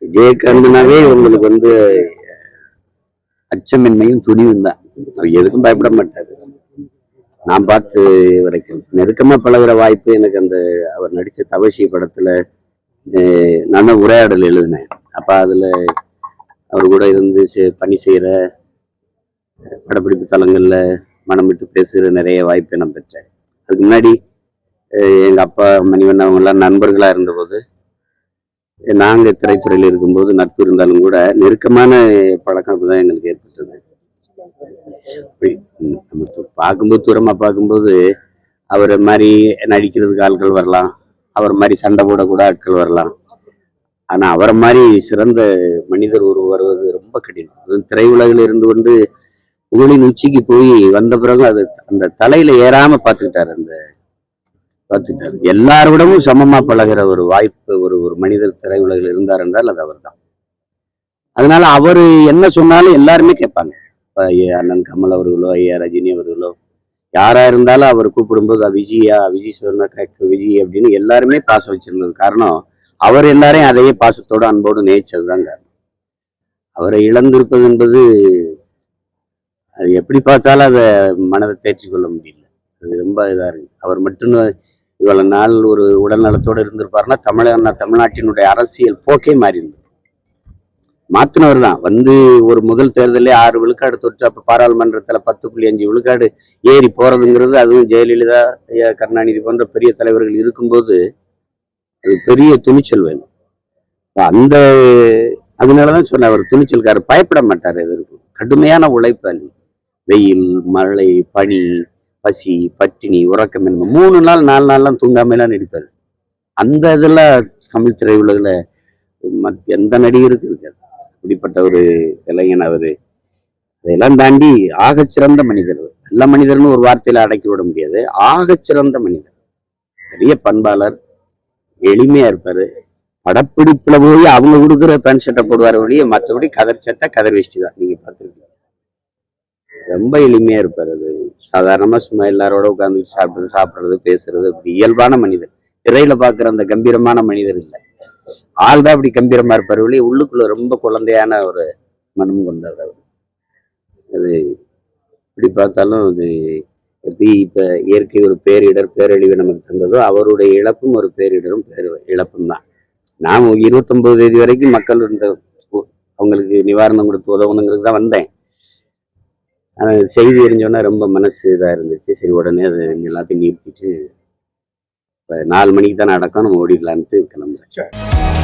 விஜயகாந்தனாவே உங்களுக்கு அச்சமின்மையும் துணிவும் தான். அவர் எதுக்கும் பயப்பட மாட்டாரு. நான் பார்த்து வரைக்கும் நெருக்கமா பழகுற வாய்ப்பு எனக்கு அவர் நடிச்ச தவசி படத்துல நான் உரையாடல் எழுதினேன். அப்ப அதுல அவர் கூட இருந்து பணி செய்யற படப்பிடிப்பு தளங்கள்ல மனம் விட்டு பேசுகிற நிறைய வாய்ப்பை நான் பெற்றேன். அதுக்கு முன்னாடி எங்க அப்பா மணிவண்ணன் அவங்க எல்லாம் நண்பர்களா இருந்தபோது, நாங்க திரைத்துறையில் இருக்கும்போது நட்பு இருந்தாலும் கூட நெருக்கமான பழக்கம் தான் எங்களுக்கு ஏற்பட்டது. நம்ம பார்க்கும்போது தூரமா பார்க்கும்போது அவரை மாதிரி நடிக்கிறதுக்கு ஆட்கள் வரலாம், அவர் மாதிரி சண்டை போட கூட ஆட்கள் வரலாம். ஆனா அவரை மாதிரி சிறந்த மனிதர் வருவது ரொம்ப கடினம். அதுவும் திரையுலகில் இருந்து கொண்டு புகழின் உச்சிக்கு போய் வந்த பிறகு அது அந்த தலையில ஏறாம பார்த்துக்கிட்டாரு. எல்லாரோடவும் சமமா பழகிற ஒரு வாய்ப்பு ஒரு மனிதர் திரையுலகில் இருந்தார் என்றால் அது அவர் தான். அதனால அவரு என்ன சொன்னாலும் எல்லாருமே கேட்பாங்க. அண்ணன் கமல் அவர்களோ, ஐயா ரஜினி அவர்களோ, யாரா இருந்தாலும் அவர் கூப்பிடும்போது விஜய் சொன்ன விஜய் அப்படின்னு எல்லாருமே பாசம் வச்சிருந்தது காரணம் அவர் எல்லாரையும் அதையே பாசத்தோட அன்போடு நேசிச்சதுதான் காரணம். அவரை இழந்திருப்பது என்பது அது எப்படி பார்த்தாலும் அதை மனதை தேற்றிக் கொள்ள முடியல. அது ரொம்ப இதா இருக்கு. அவர் மட்டும் இவ்வளவு நாள் ஒரு உடல்நலத்தோடு இருந்திருப்பாருன்னா தமிழ்நாட்டினுடைய அரசியல் போக்கே மாறி இருந்தது. மாத்தினவர் தான் ஒரு முதல் தேர்தலே 6 விழுக்காடு தொற்று. அப்ப பாராளுமன்றத்துல 10.5 விழுக்காடு ஏறி போறதுங்கிறது, அதுவும் ஜெயலலிதா, கருணாநிதி போன்ற பெரிய தலைவர்கள் இருக்கும்போது அது பெரிய துணிச்சல் வேணும். அதனாலதான் சொன்ன அவர் துணிச்சல்காரர், பயப்பட மாட்டார். எதற்கும் கடுமையான உழைப்பாளி. வெயில், மழை, பனி, பசி, பட்டினி, உறக்கம் என்ன 3 நாள் 4 நாள்லாம் தூங்காமலாம் நடிப்பாரு. அந்த இதெல்லாம் தமிழ் திரையுலகில் எந்த நடிகருக்கு இருக்காது. அப்படிப்பட்ட ஒரு இளைஞன் அவரு. அதெல்லாம் தாண்டி ஆகச்சிறந்த மனிதர். நல்ல மனிதர்னு ஒரு வார்த்தையில அடக்கி விட முடியாது. ஆகச்சிறந்த மனிதர், பெரிய பண்பாளர், எளிமையா இருப்பாரு. படப்பிடிப்புல போய் அவங்க கொடுக்குற பேண்ட் சட்டை போடுவார் வழியே, மற்றபடி கதர் சட்டை கதர் வேஷ்டி தான். நீங்க பார்த்துருக்கீங்க. ரொம்ப எளிமையா இருப்பாரு. அது சாதாரணமா சும்மா எல்லாரோட உட்காந்து சாப்பிடுறது பேசுறது அப்படி இயல்பான மனிதர். திரையில பாக்குற அந்த கம்பீரமான மனிதர் இல்லை. ஆள் தான் அப்படி கம்பீரமா இருப்பார் வழியே, உள்ளுக்குள்ள ரொம்ப குழந்தையான ஒரு மனம் கொண்டவர் அவர். அது இப்படி பார்த்தாலும் அது எப்படி இப்ப இயற்கை ஒரு பேரழிவை நமக்கு தந்ததோ, அவருடைய இழப்பும் ஒரு பேரிடரும் இழப்பும் தான். நான் 29 தேதி வரைக்கும் மக்கள் அவங்களுக்கு நிவாரணம் கொடுத்து உதவணுங்கிறது தான் வந்தேன். ஆனால் செய்தி தெரிஞ்சோன்னா ரொம்ப மனசு இதாக இருந்துச்சு. சரி, உடனே அது எல்லாத்தையும் நிறுத்திட்டு 4 மணிக்கு தான் நடக்கும், நம்ம ஓடிடலான்ட்டு கிளம்புறேன்.